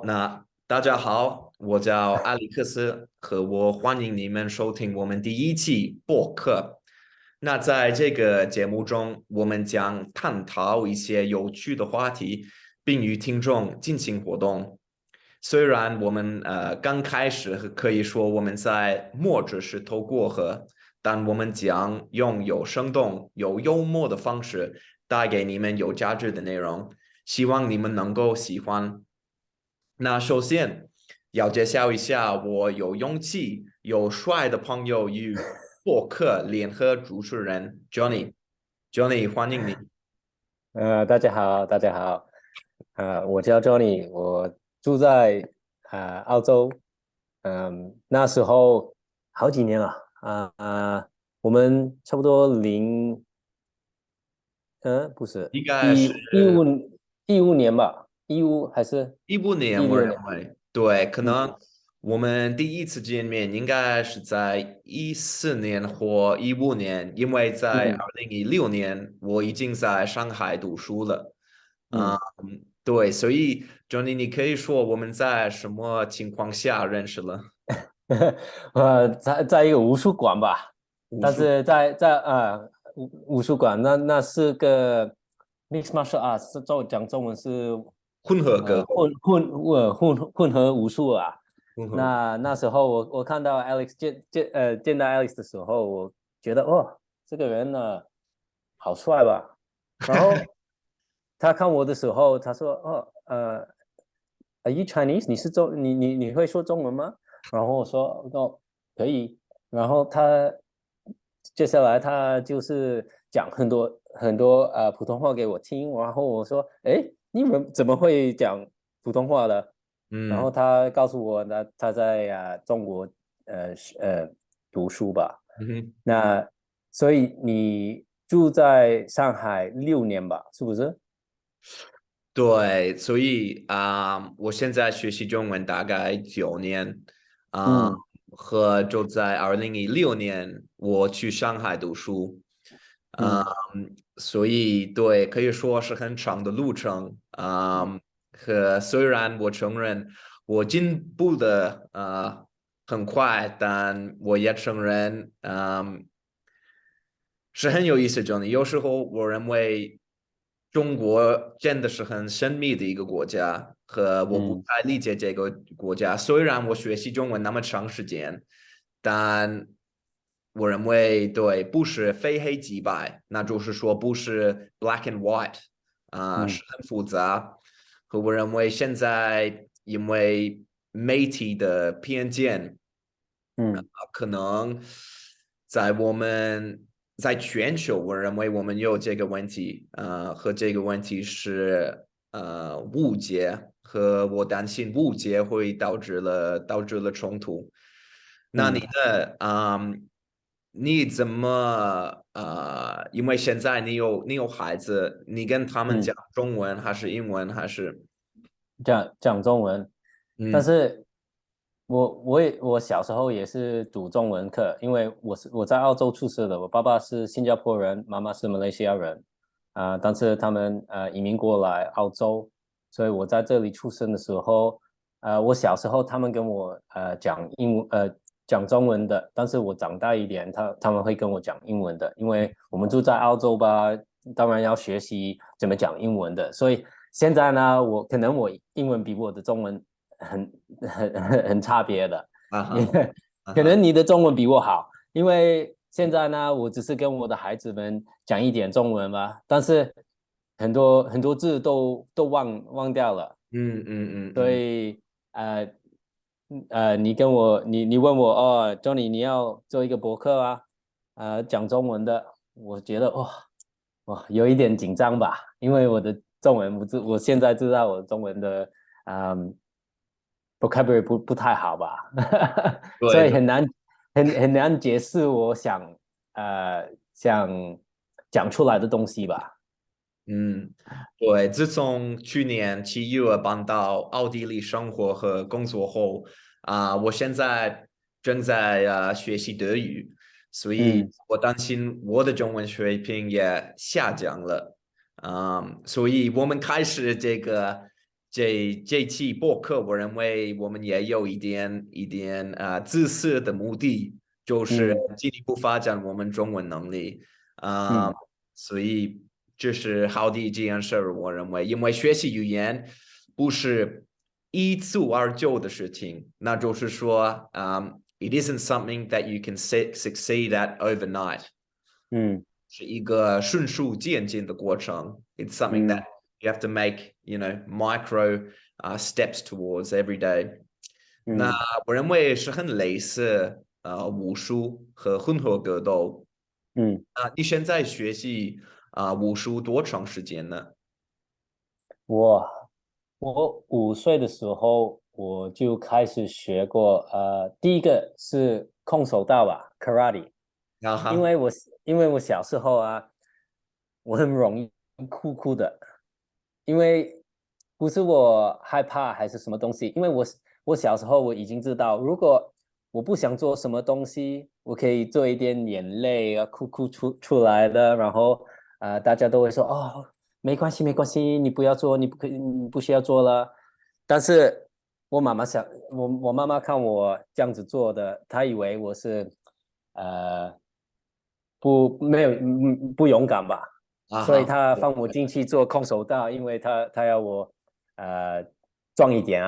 好，那大家好，我叫阿里克斯，和我欢迎你们收听我们第一期播客。那在这个节目中，我们将探讨一些有趣的话题，并与听众进行互动。虽然我们刚开始可以说我们在摸着石头过河，但我们将用有生动、有幽默的方式带给你们有价值的内容，希望你们能够喜欢。那首先要介绍一下，我有勇气、有帅的朋友与播客联合主持人 Johnny。Johnny，欢迎你。大家好，大家好，我叫 Johnny，我住在澳洲，那时候好几年了，我们差不多不是应该是15年吧，15还是15年，我16年？认为对，可能嗯我们第一次见面应该是在14年或15年，因为在嗯2016年我已经在上海读书了。啊、嗯，对，所以 Johnny，你可以说我们在什么情况下认识了？在一个武术馆吧，但武术是在武术馆，那是个 mixed martial arts，讲中文是混合格斗，混合武术啊。混合。那时候我看到 Alex 见到 Alex 的时候，我觉得这个人呢好帅吧。然后他看我的时候，他说Are you Chinese？你会说中文吗？然后我说可以。然后接下来他就是讲很多很多普通话给我听，然后我说哎，你们怎么会讲普通话的？然后嗯他告诉我，他在中国读书吧。嗯哼。那所以你住在上海6年吧，是不是？对，所以我现在学习中文大概9年。啊、嗯和就在2016年我去上海读书。啊、嗯所以对，可以说是很长的路程。和虽然我承认我进步的很快，但我也承认，是很有意思，真的。有时候我认为中国真的是很神秘的一个国家，和我不嗯太理解这个国家。虽然我学习中文那么长时间，但我认为对，不是非黑即白，那就是说不是 black and white，是嗯很复杂。和我认为现在因为媒体的偏见。嗯可能在我们在全球，我认为我们有这个问题。和这个问题是误解，和我担心误解会导致了冲突。那你嗯呢？你怎么因为现在你有孩子，你跟他们嗯，讲中文还是英文还是讲中文，但嗯是我小时候也是读中文课，因为我在澳洲出生的，我爸爸是新加坡人，妈妈是马来西亚人，但是他们移民过来澳洲，所以我在这里出生的时候，我小时候他们跟我讲中文的，但是我长大一点，他们会跟我讲英文的，因为我们住在澳洲吧，当然要学习怎么讲英文的，所以现在呢，可能我英文比我的中文很很差别的，因啊哈为可能啊哈你的中文比我好，因为现在呢，我只是跟我的孩子们讲一点中文吧，但是很多很多字都忘掉了，嗯嗯嗯所嗯。以呃你问我Johnny 你要做一个博客啊，讲中文的，我觉得哇有一点紧张吧，因为我的中文我现在知道我中文的嗯 vocabulary 不太好吧，所对对。以很难解释我想讲出来的东西吧。嗯，对，自从去年7月搬到奥地利生活和工作后，我现在正在学习德语，所以嗯我担心我的中文水平也下降了。所以我们开始这个这期播客，我认为我们也有一点自私的目的，就是进一步发展我们中文能力所以这是好的一件事儿，我认为，因为学习语言不是一蹴而就的事情，那就是说it isn't something that you can succeed at overnight。是一个顺序渐进的过程。It's something that you have to make, micro steps towards every day。那我认为是很类似武术和混合格斗。你现在学习武术多长时间呢？我5岁的时候我就开始学过，第一个是空手道吧，karate。因为我小时候我很容易哭的，因为不是我害怕还是什么东西，因为我小时候我已经知道，如果我不想做什么东西，我可以做一点眼泪哭出来的，然后大家都会说哦，没关系没关系，你不要做，你不需要做了。但是我妈妈看我这样子做的，她以为我是呃没有不勇敢吧，所以她放我进去做空手道，因为她要我呃壮一点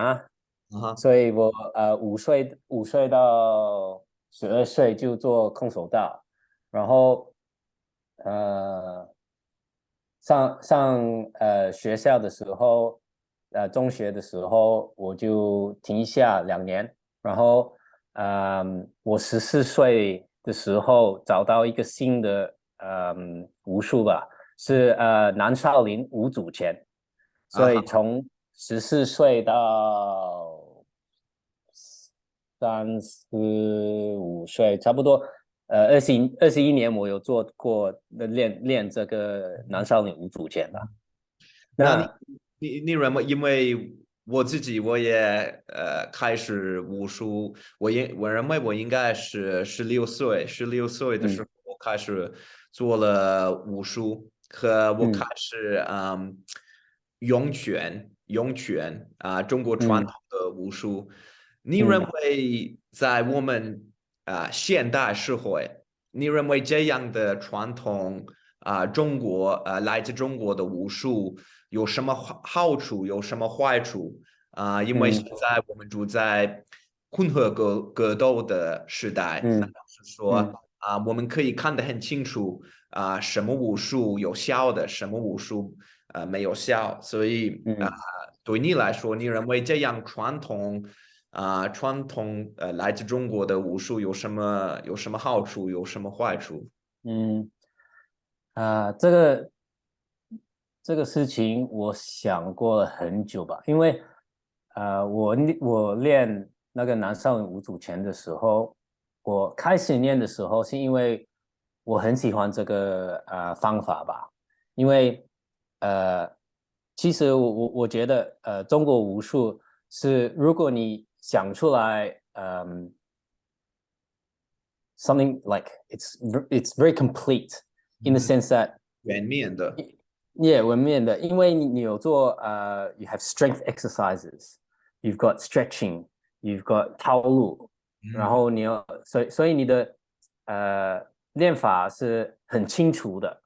所以我5岁到12岁就做空手道，然后呃上学校的时候，中学的时候我就停下2年，然后我14岁的时候找到一个新的武术吧，是南少林五祖拳，所以从14岁到35岁，差不多21年，我有做过练这个南少林五祖拳吧。那那你认为，因为我也开始武术，我认为我应该是十六岁的时候我开始做了武术，和我开始咏拳中国传统的武术。你认为在我们现代社会，你认为这样的传统中国来自中国的武术有什么好处，有什么坏处因为现在我们住在混合格斗的时代，那就是说我们可以看得很清楚什么武术有效的，什么武术没有效，所以对你来说，你认为这样传统来自中国的武术有什么好处，有什么坏处？嗯这个事情我想过了很久吧，因为我练那个南少林五祖拳的时候，我开始练的时候是因为我很喜欢这个方法吧，因为呃其实我觉得中国武术是如果你想出来something like it's very complete in the sense that 全面的。文面的，因为你有做you have strength exercises, you've got stretching, you've got 套路，然后所以你的练法是很清楚的，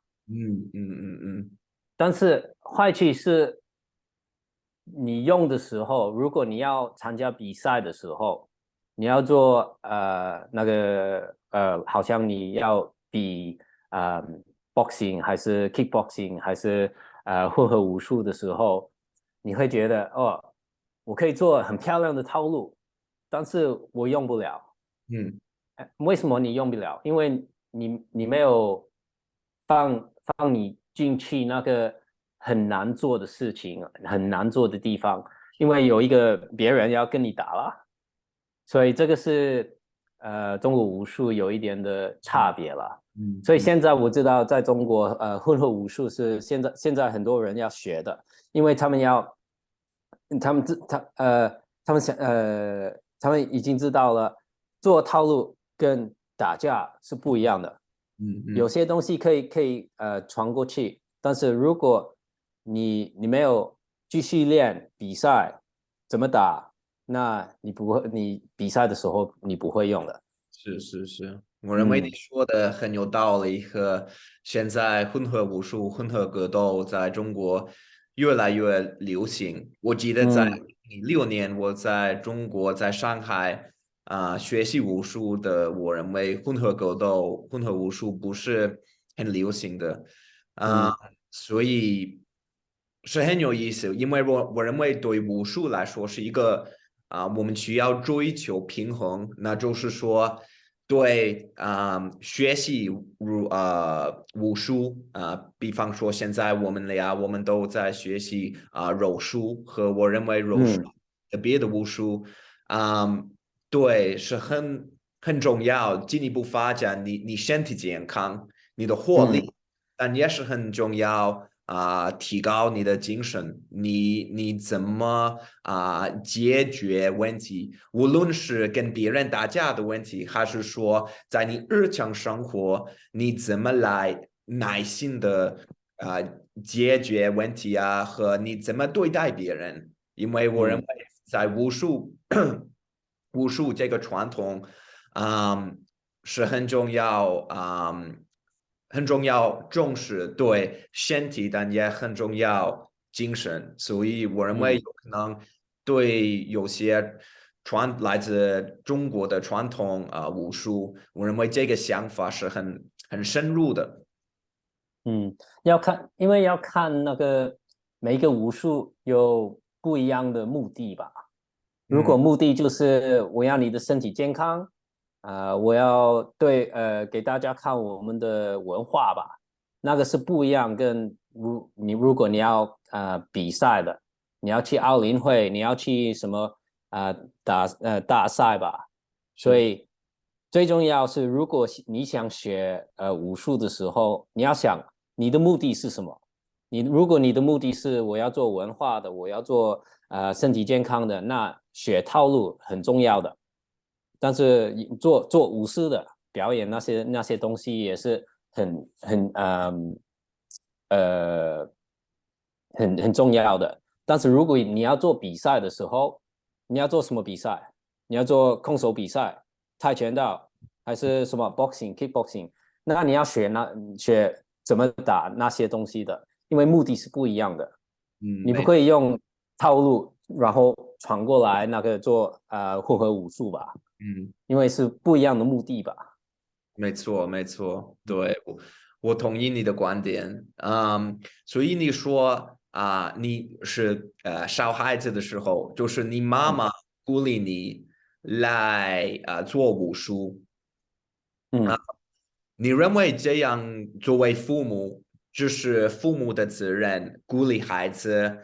但是坏处是你用的时候，如果你要参加比赛的时候，你要做那个好像你要比boxing 还是 kickboxing 还是混合武术的时候，你会觉得哦，我可以做很漂亮的套路，但是我用不了。为什么你用不了？因为你没有放你进去那个很难做的事情，很难做的地方，因为有一个别人要跟你打了，所以这个是中国武术有一点的差别了。所以现在我知道，在中国混合武术是现在很多人要学的，因为他们他们他们已经知道了做套路跟打架是不一样的。有些东西可以传过去，但是如果你没有继续练比赛怎么打，那你不会，你比赛的时候你不会用的。是，我认为你说的很有道理。和现在混合武术、混合格斗在中国越来越流行。我记得在嗯2006年，我在中国在上海学习武术的，我认为混合格斗、混合武术不是很流行的啊、嗯所以是很有意思。因为我认为对武术来说是一个我们需要追求平衡，那就是说，对学习武术比方说现在我们俩我们都在学习柔术，和我认为柔术嗯的别的武术，啊、对，是很重要，进一步发展你身体健康，你的活嗯力，但也是很重要。提高你的精神，你怎么解决问题？无论是跟别人打架的问题，还是说在你日常生活，你怎么来耐心的啊、解决问题啊，和你怎么对待别人？因为我认为嗯在武术这个传统，嗯，是很重要，很重要，重视对身体，但也很重要精神。所以我认为嗯有可能对有些来自中国的传统武术，我认为这个想法是很深入的。嗯，要看，因为要看那个每一个武术有不一样的目的吧。如果嗯目的就是我要你的身体健康，我要给大家看我们的文化吧，那个是不一样。如果你要比赛的，你要去奥林会，你要去什么大赛吧，所是，以最重要是，如果你想学武术的时候，你要想你的目的是什么。如果你的目的是我要做文化的，我要做身体健康的，那学套路很重要的。但是做武术的表演那些东西也是呃很重要的。但是如果你要做比赛的时候，你要做什么比赛？你要做空手比赛、跆拳道还是什么 boxing、kickboxing？那你要学怎么打那些东西的，因为目的是不一样的。嗯，你不可以用套路，然后传过来那个做混合武术吧，嗯。因为是不一样的目的吧。没错，没错，对，我同意你的观点，所以你说你是小孩子的时候，就是你妈嗯妈鼓励你来做武术，嗯你认为这样作为父母，就是父母的责任，鼓励孩子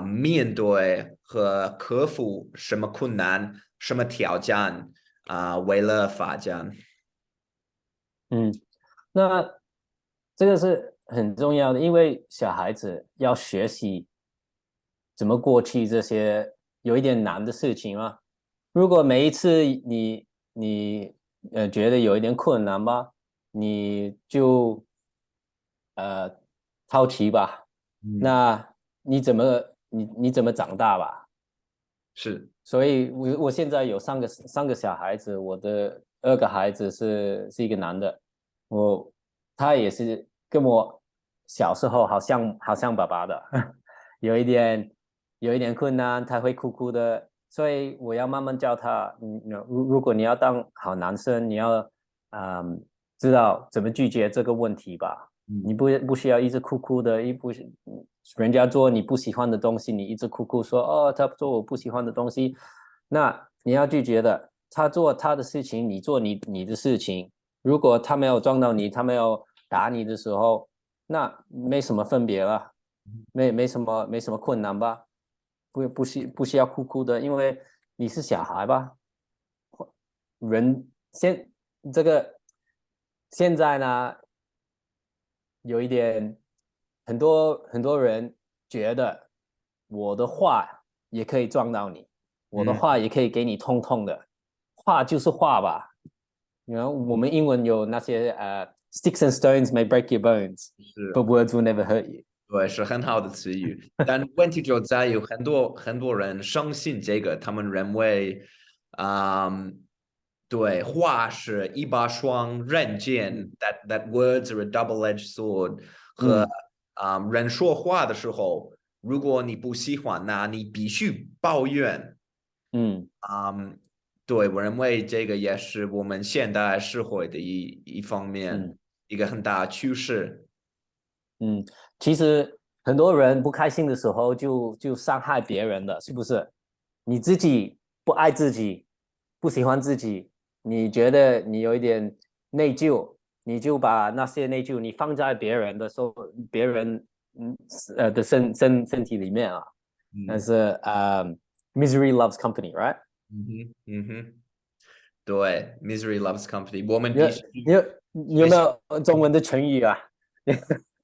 面对和克服什么困难、什么挑战为了发展，嗯，那这个是很重要的，因为小孩子要学习怎么过去这些有一点难的事情啊。如果每一次你觉得有一点困难吧，你就呃抛弃吧，嗯，那你怎么长大吧？是。所以我现在有三个小孩子，我的2个孩子是一个男的，他也是跟我小时候好像爸爸的，有一点有一点困难，他会哭哭的，所以我要慢慢教他，如果你要当好男生，你要嗯知道怎么拒绝这个问题吧。你嗯不需要一直哭哭的，人家做你不喜欢的东西，你一直哭哭说哦，他做我不喜欢的东西，那你要拒绝的，他做他的事情，你做你的事情。如果他没有撞到你，他没有打你的时候，那没什么分别了，没什么困难吧？不需要哭哭的，因为你是小孩吧？人这个现在呢，有一点，很多人觉得我的话也可以撞到你，我的嗯，话也可以给你痛痛的，话就是话吧。然后我们英文有那些sticks and stones may break your bones, 是，but words will never hurt you。对，是很好的词语，但问题就在于很多人相信这个，他们认为，啊、对，话是一把双刃剑，that words are a double-edged sword，和嗯人说话的时候，如果你不喜欢，那你必须抱怨，嗯对，我认为这个也是我们现代社会的一方面，嗯一个很大的趋势。嗯，其实很多人不开心的时候就伤害别人的，是不是？你自己不爱自己，不喜欢自己，你觉得你有一点内疚，你就把那些内疚你放在别人的别人的身体里面啊。但嗯是misery loves company，right？嗯哼嗯哼。对，Misery loves company，我们你有必须你有你有学习。没有中文的成语啊？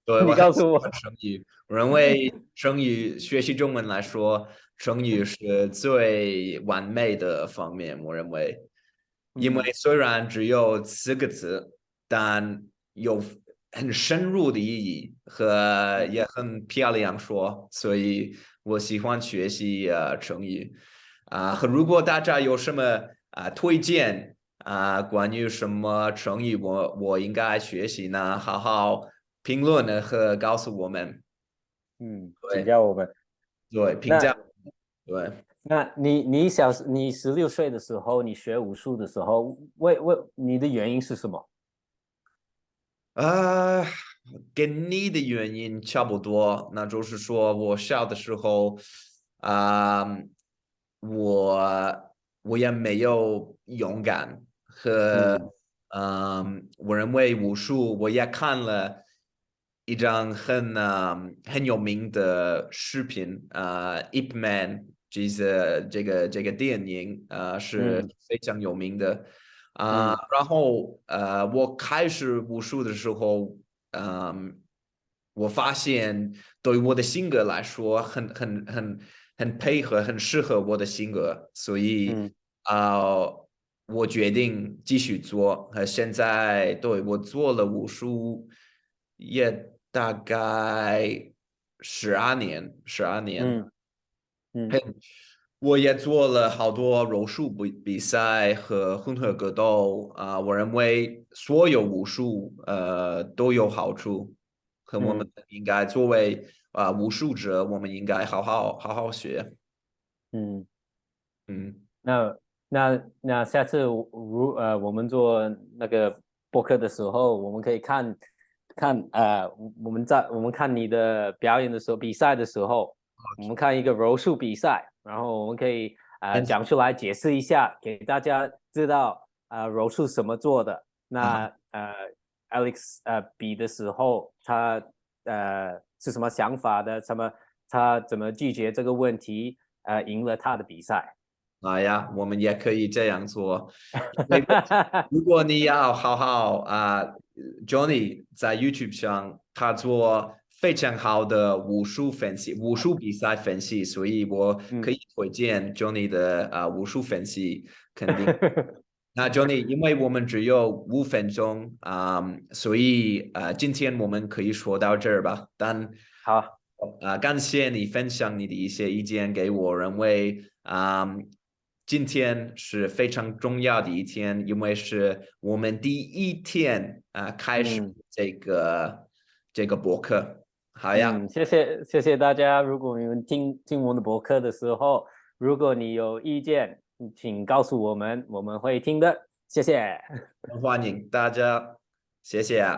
对，你我很喜告诉我。欢成语。我认为成语学习中文来说，成语是最完美的方面。我认为，因为嗯虽然只有4个字，但有很深入的意义和嗯也很漂亮说，所以我喜欢学习成语。和如果大家有什么推荐关于什么成语我应该学习呢？好好评论呢和告诉我们。请对教我们。对，评价。那对。你16岁的时候，你学武术的时候，你的原因是什么？啊，跟你的原因差不多，那就是说我小的时候，啊、我也没有勇敢和，嗯我认为武术，我也看了一张很有名的视频，Ip Man，这个电影，是嗯非常有名的。嗯然后我开始武术的时候，我发现对我的性格来说很配合，很适合我的性格，所以嗯我决定继续做。现在对我做了武术也大概12年，12年。嗯嗯我也做了好多柔术比赛和混合格斗我认为所有武术都有好处，和我们嗯应该作为武术者，我们应该好好学。嗯。嗯那下次我们做那个播客的时候，我们可以我们看你的表演的时候，比赛的时候，我们看一个柔术比赛，然后我们可以讲出来解释一下，给大家知道柔术怎么做的。那Alex 比的时候，他是什么想法的？他怎么拒绝这个问题？赢了他的比赛。呀，我们也可以这样做。没问题。如果你要好好Johnny 在 YouTube 上他做非常好的武术分析、武术比赛分析，所以我可嗯以推荐 Johnny 的武术分析，肯定。那 Johnny，因为我们只有5分钟所以今天我们可以说到这儿吧。但好。感谢你分享你的一些意见给我，认为今天是非常重要的一天，因为是我们第一天开始嗯这个博客。好呀。谢谢大家。如果你们听我们的博客的时候，如果你有意见，请告诉我们，我们会听的。谢谢。欢迎大家，谢谢啊。